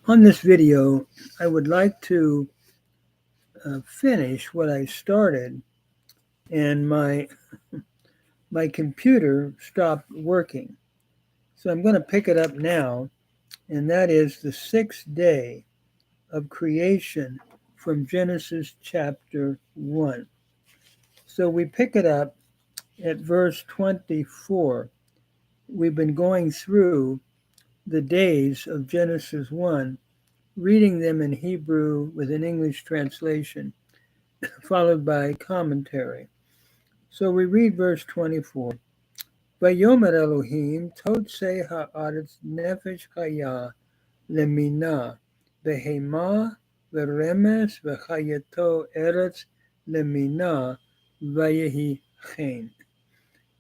On this video, I would like to finish what I started, and my computer stopped working. So I'm going to pick it up now, and that is the sixth day of creation from Genesis chapter 1. So we pick it up at verse 24. We've been going through the days of Genesis 1, reading them in Hebrew with an English translation, followed by commentary. So we read verse 24. Vayomer Elohim totsei haaretz nefesh chaya lemina behema veremes vechayeto eretz lemina vayehi chen.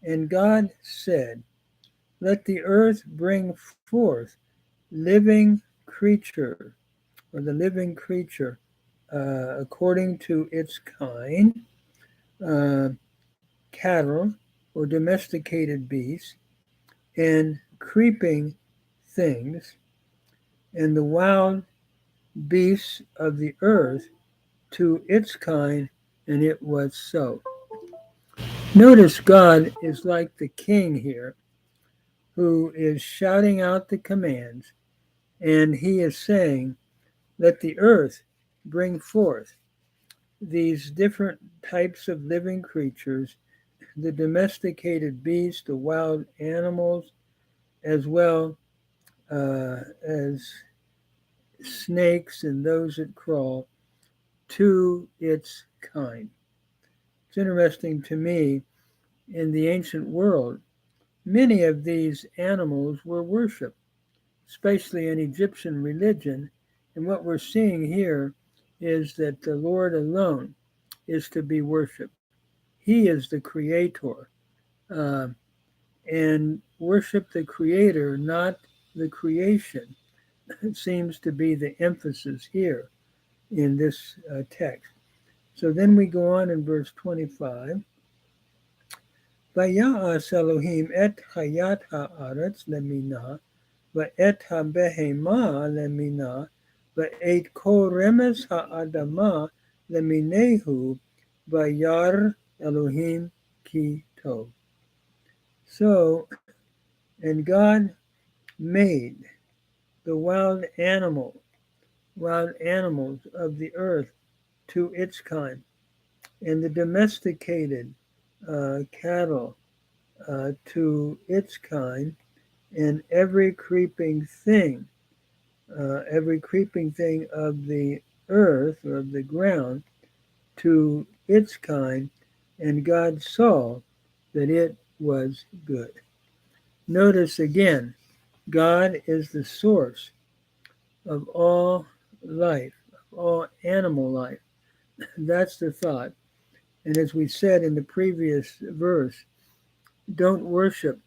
And God said, let the earth bring forth living creature, or the living creature, according to its kind, uh, cattle or domesticated beasts, and creeping things, and the wild beasts of the earth to its kind, and it was so. Notice God is like the king here, who is shouting out the commands, and he is saying, let the earth bring forth these different types of living creatures, the domesticated beasts, the wild animals, as well as snakes and those that crawl, to its kind. It's interesting to me, in the ancient world, many of these animals were worshipped, especially in Egyptian religion. And what we're seeing here is that the Lord alone is to be worshipped. He is the creator. Uh, and worship the creator, not the creation. It seems to be the emphasis here in this text. So then we go on in verse 25. Vaya'as Elohim et hayat ha'aretz lemina, va'et ha'behema lemina, va'et kol remes ha'adama leminehu, vayar Elohim ki tov. So, and God made the wild animals of the earth to its kind, and the domesticated cattle to its kind, and every creeping thing of the earth or of the ground to its kind, and God saw that it was good. Notice again, God is the source of all life, of all animal life. That's the thought. And as we said in the previous verse, don't worship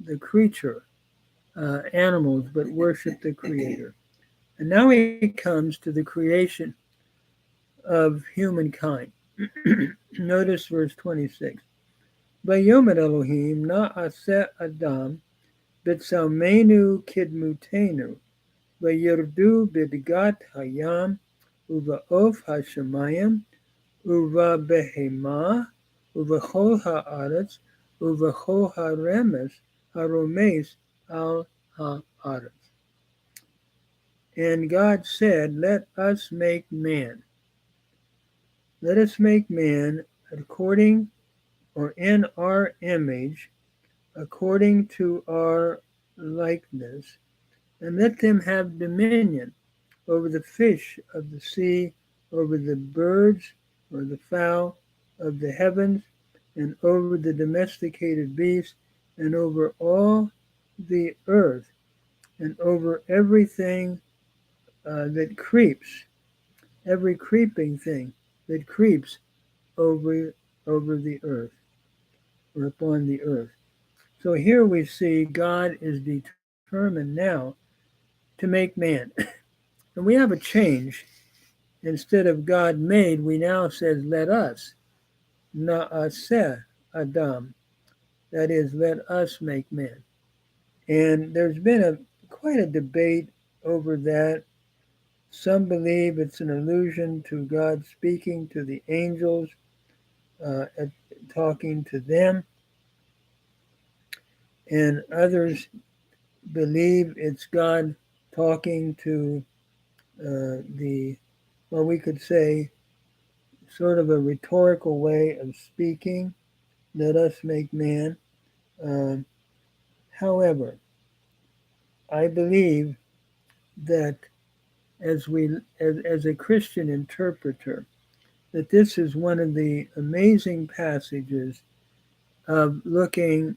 the creature, animals, but worship the Creator. And now he comes to the creation of humankind. Notice verse 26. Vayomer Elohim na'aseh Adam b'tzalmenu kidmutenu vayirdu b'dgat hayam uva'of hashemayim uva'behema uva'chol ha'aretz uva'chol haromes al ha'aretz. And God said, let us make man. Let us make man according or in our image, according to our likeness, and let them have dominion over the fish of the sea, over the birds or the fowl of the heavens, and over the domesticated beasts, and over all the earth, and over everything that creeps, every creeping thing that creeps over the earth or upon the earth. So here we see God is determined now to make man. And we have a change. Instead of God made, we now says let us. Na'aseh Adam. That is, let us make man. And there's been quite a debate over that. Some believe it's an allusion to God speaking to the angels, talking to them, and others believe it's God talking to well, we could say, sort of a rhetorical way of speaking, let us make man. Um, However, I believe that as a Christian interpreter, that this is one of the amazing passages of looking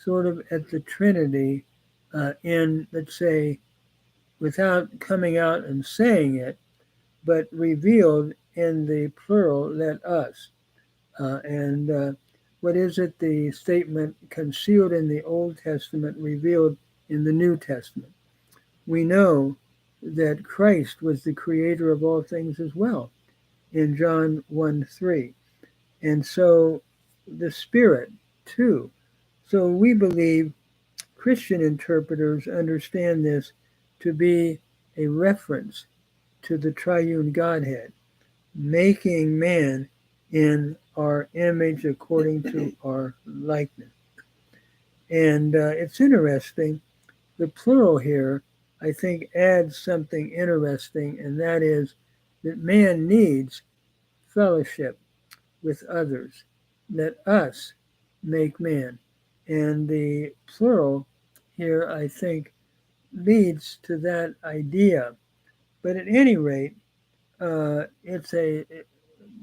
sort of at the Trinity in, let's say, without coming out and saying it, but revealed in the plural, let us. And what is it? The statement concealed in the Old Testament, revealed in the New Testament. We know that Christ was the creator of all things as well in John 1:3. And so the Spirit too. So we believe Christian interpreters understand this to be a reference to the triune Godhead, making man in our image according to our likeness. And it's interesting. The plural here, I think, adds something interesting, and that is that man needs fellowship with others. Let us make man. And the plural here, I think, leads to that idea. But at any rate, it's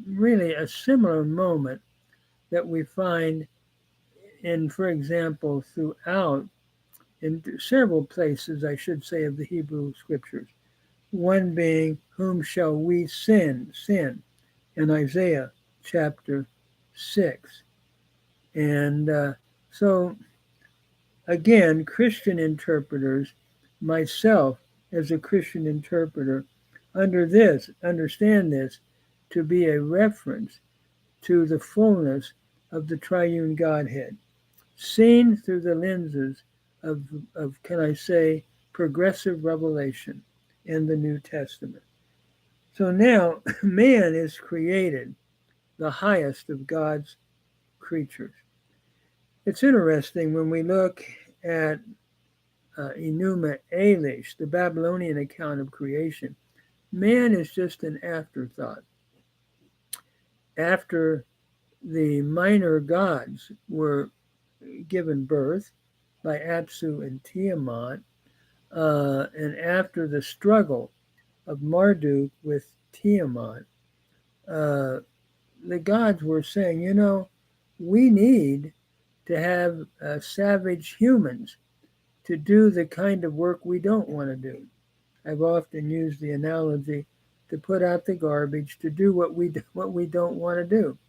really a similar moment that we find in, for example, throughout, in several places, I should say, of the Hebrew Scriptures. One being, whom shall we sin in Isaiah chapter 6. And so, again, Christian interpreters, myself as a Christian interpreter, understand this to be a reference to the fullness of the triune Godhead, seen through the lenses of can I say, progressive revelation in the New Testament. So now, man is created, the highest of God's creatures. It's interesting when we look at Enuma Elish, the Babylonian account of creation. Man is just an afterthought. After the minor gods were given birth by Apsu and Tiamat, and after the struggle of Marduk with Tiamat, the gods were saying, we need to have savage humans to do the kind of work we don't want to do. I've often used the analogy to put out the garbage, to do what we don't want to do.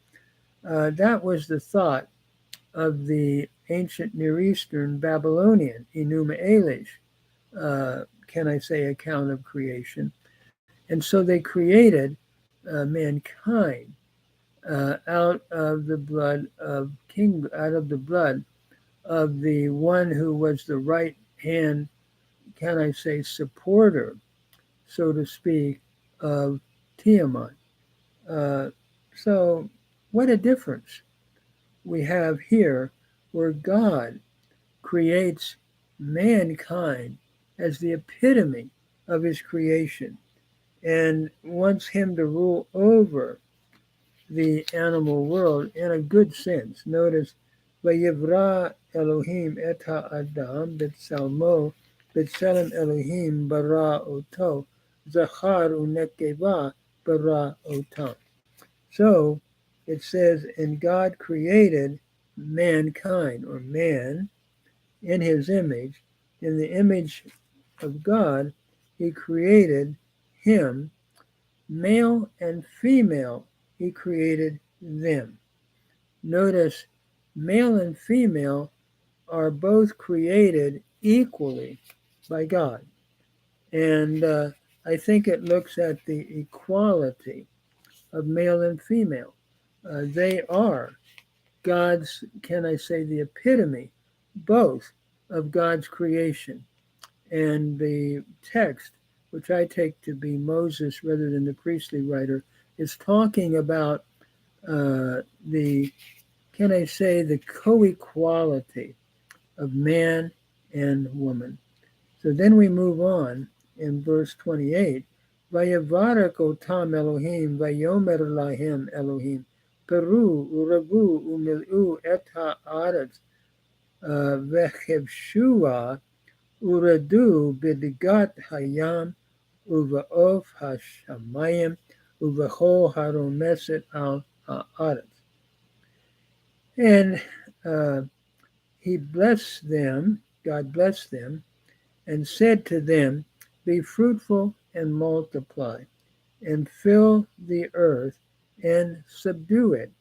That was the thought of the ancient Near Eastern Babylonian Enuma Elish, can I say, account of creation. And so they created mankind out of the blood of the one who was the right hand, can I say, supporter, so to speak, of Tiamat. So what a difference we have here, where God creates mankind as the epitome of his creation and wants him to rule over the animal world in a good sense. Notice, Vayivra Elohim et ha'adam b'tsalmo b'tselem Elohim bara oto zachar unekeva bara otam. So it says, and God created mankind, or man, in his image. In the image of God, he created him. Male and female, he created them. Notice, male and female are both created equally by God. And I think it looks at the equality of male and female. They are God's, can I say, the epitome, both of God's creation. And the text which I take to be Moses rather than the priestly writer, is talking about the, can I say, the co-equality of man and woman. So then we move on in verse 28. Vayevarek otam Elohim, vayomer lahem Elohim, peru uravu umil'u et ha'aretz vechevshua uradu bidigat hayam uva'of hashamayim uvachol haromeset al ha'aretz. And he blessed them, God blessed them, and said to them, be fruitful and multiply, and fill the earth and subdue it,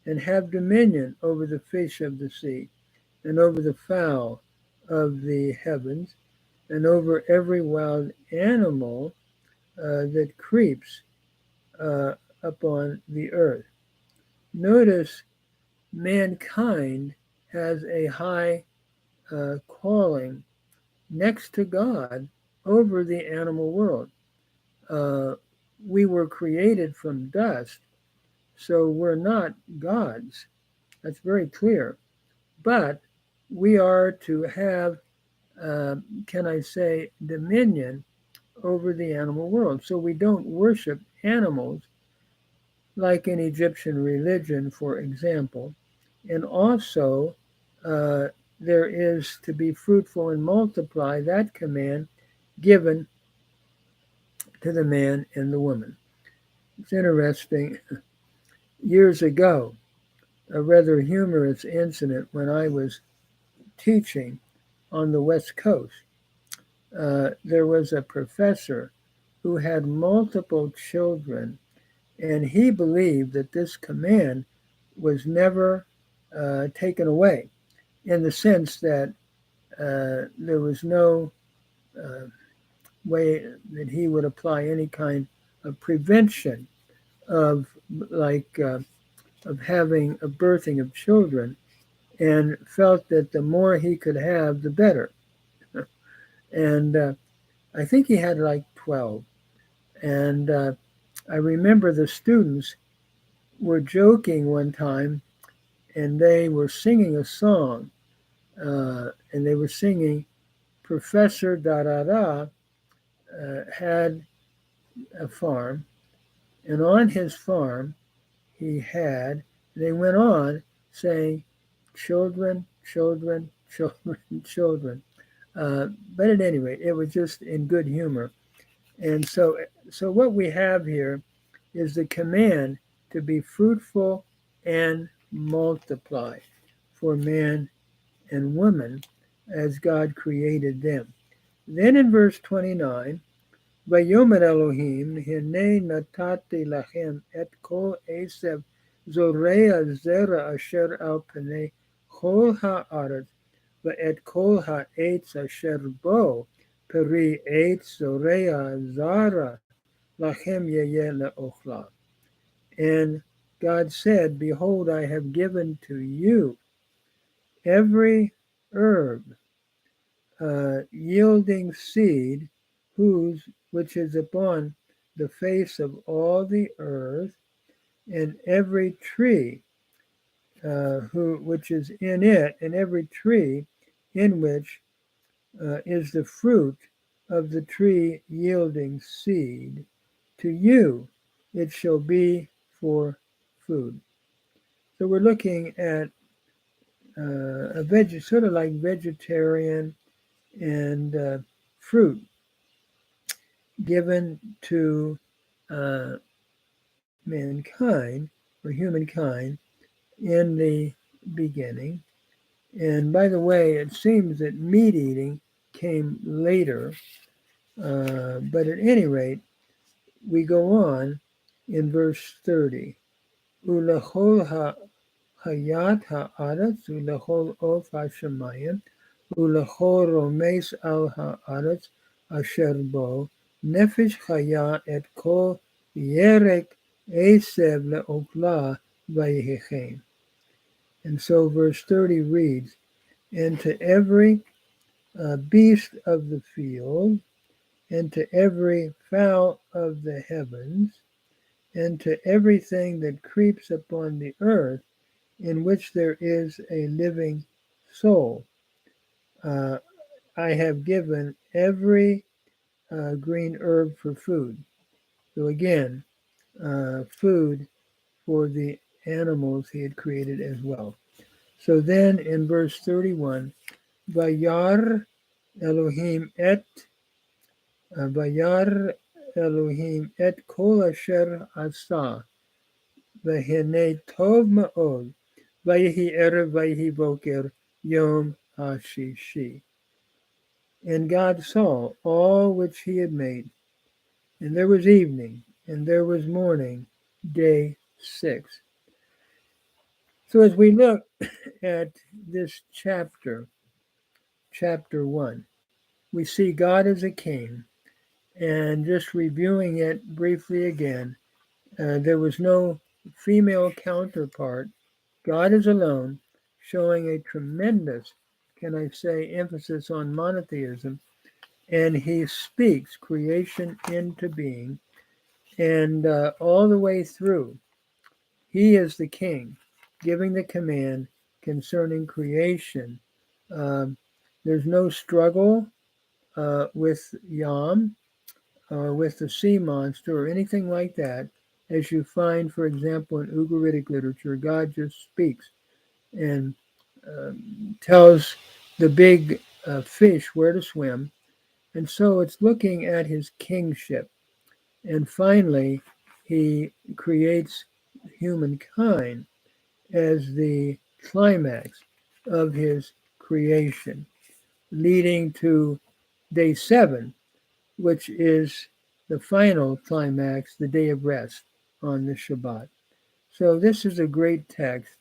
and have dominion over the fish of the sea, and over the fowl of the heavens, and over every wild animal that creeps upon the earth. Notice mankind has a high calling next to God over the animal world. We were created from dust, so we're not gods. That's very clear. But we are to have, can I say, dominion over the animal world. So we don't worship animals like in Egyptian religion, for example. And also, there is to be fruitful and multiply, that command given to the man and the woman. It's interesting. Years ago, a rather humorous incident when I was teaching on the West Coast. There was a professor who had multiple children, and he believed that this command was never taken away, in the sense that there was no way that he would apply any kind of prevention of of having a birthing of children, and felt that the more he could have, the better. And I think he had like 12. And I remember the students were joking one time, and they were singing a song, and they were singing Professor da da da had a farm, and on his farm he had, they went on saying, children, children, children, children. But at any rate, it was just in good humor. And so what we have here is the command to be fruitful and multiply for man and woman as God created them. Then in verse 29, Vayomer Elohim, Hine natati lachem et kol esev zorea zera asher al panei chol ha'aretz ve'et kol ha'etz asher bo peri etz zorea zara lachem yeyeh le'ochla. And God said, behold, I have given to you every herb yielding seed, which is upon the face of all the earth, and every tree which is in it, and every tree in which is the fruit of the tree yielding seed. To you it shall be for food. So we're looking at sort of like vegetarian and fruit given to mankind or humankind in the beginning. And by the way, it seems that meat eating came later, but at any rate, we go on in verse 30. Ulechol hayat ha'aretz, ulechol of hashemayim, ulechol romes al ha'aretz asher bo, nefesh chaya et kol yerek esev le'okla vayihechem. And so verse 30 reads, and to every beast of the field, and to every fowl of the heavens, and to everything that creeps upon the earth, in which there is a living soul. I have given every green herb for food. So again, food for the animals he had created as well. So then in verse 31, Vayar Elohim et Vayar Elohim et kol asher asa, v'hene tov ma'od, vayhi erev vayhi boker yom hashishi. And God saw all which he had made, and there was evening, and there was morning, day 6. So as we look at this chapter 1, we see God as a king, and just reviewing it briefly again, there was no female counterpart. God is alone, showing a tremendous, can I say, emphasis on monotheism, and he speaks creation into being, and all the way through, he is the king, giving the command concerning creation. Um, there's no struggle with Yam or with the sea monster or anything like that, as you find, for example, in Ugaritic literature. God just speaks and tells the big fish where to swim. And so it's looking at his kingship. And finally, he creates humankind as the climax of his creation, leading to day 7, which is the final climax, the day of rest on the Shabbat. So this is a great text.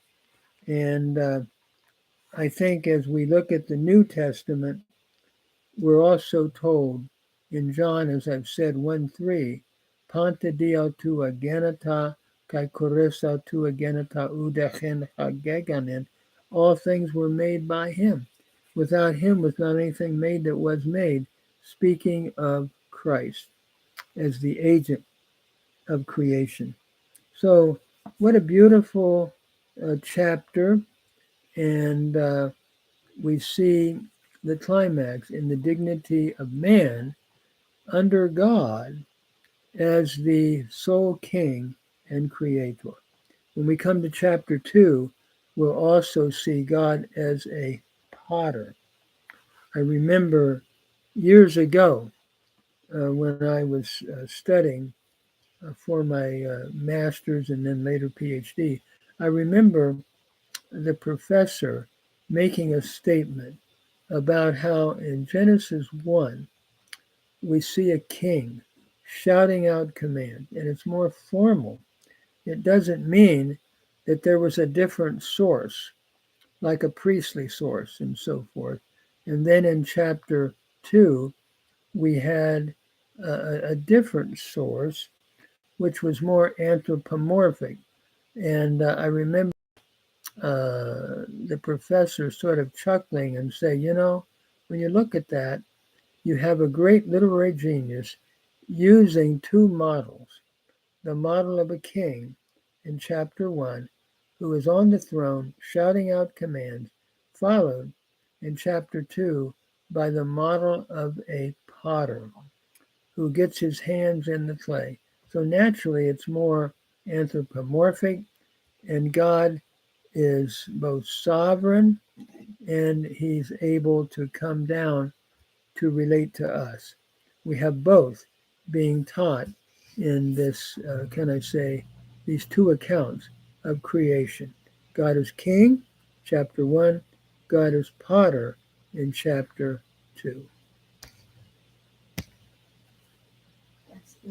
And I think as we look at the New Testament, we're also told in John, as I've said, 1:3, Panta dio tua geneta kai koresa tua geneta udechen hageganin. All things were made by him. Without him was not anything made that was made, speaking of Christ as the agent of creation. So what a beautiful chapter. And we see the climax in the dignity of man under God as the sole king and creator. When we come to chapter 2, we'll also see God as a potter. I remember years ago when I was studying for my master's and then later PhD, I remember the professor making a statement about how in Genesis 1, we see a king shouting out command, and it's more formal. It doesn't mean that there was a different source, like a priestly source and so forth. And then in chapter 2, we had a different source, which was more anthropomorphic. And I remember the professor sort of chuckling and say, when you look at that, you have a great literary genius using two models. The model of a king in chapter 1, who is on the throne shouting out commands, followed in chapter 2 by the model of a potter who gets his hands in the clay. So naturally, it's more anthropomorphic, and God is both sovereign and he's able to come down to relate to us. We have both being taught in this, can I say, these two accounts of creation. God is king, chapter 1, God is potter in chapter 2.